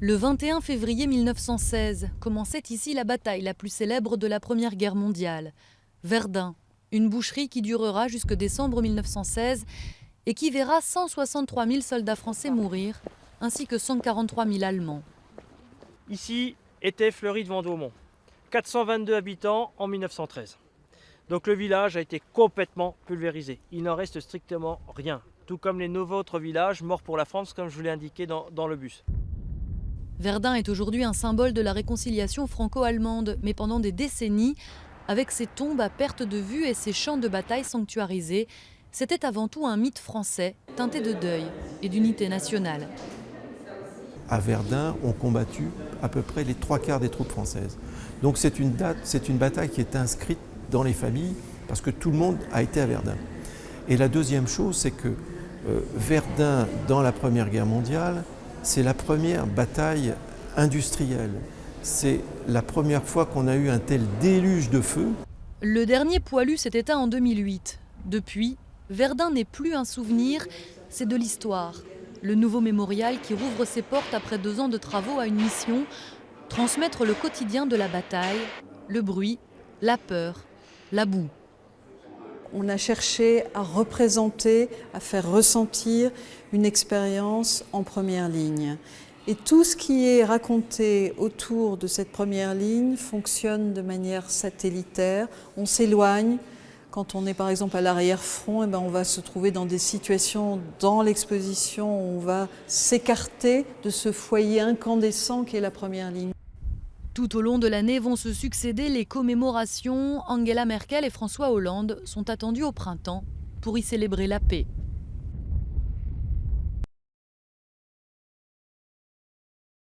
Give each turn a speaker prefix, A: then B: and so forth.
A: Le 21 février 1916 commençait ici la bataille la plus célèbre de la Première Guerre mondiale. Verdun, une boucherie qui durera jusque décembre 1916 et qui verra 163 000 soldats français mourir, ainsi que 143 000 Allemands.
B: Ici était Fleury de Vendômont, 422 habitants en 1913. Donc le village a été complètement pulvérisé. Il n'en reste strictement rien. Tout comme les 9 autres villages morts pour la France, comme je vous l'ai indiqué dans le bus.
A: Verdun est aujourd'hui un symbole de la réconciliation franco-allemande, mais pendant des décennies, avec ses tombes à perte de vue et ses champs de bataille sanctuarisés, c'était avant tout un mythe français, teinté de deuil et d'unité nationale.
C: À Verdun ont combattu à peu près les 3/4 des troupes françaises. Donc c'est une bataille qui est inscrite dans les familles parce que tout le monde a été à Verdun. Et la deuxième chose, c'est que Verdun, dans la Première Guerre mondiale, c'est la première bataille industrielle. C'est la première fois qu'on a eu un tel déluge de feu.
A: Le dernier poilu s'est éteint en 2008. Depuis, Verdun n'est plus un souvenir, c'est de l'histoire. Le nouveau mémorial qui rouvre ses portes après 2 ans de travaux a une mission, transmettre le quotidien de la bataille, le bruit, la peur, la boue.
D: On a cherché à représenter, à faire ressentir une expérience en première ligne. Et tout ce qui est raconté autour de cette première ligne fonctionne de manière satellitaire. On s'éloigne. Quand on est par exemple à l'arrière-front, on va se trouver dans des situations dans l'exposition où on va s'écarter de ce foyer incandescent qu'est la première ligne.
A: Tout au long de l'année vont se succéder les commémorations. Angela Merkel et François Hollande sont attendus au printemps pour y célébrer la paix.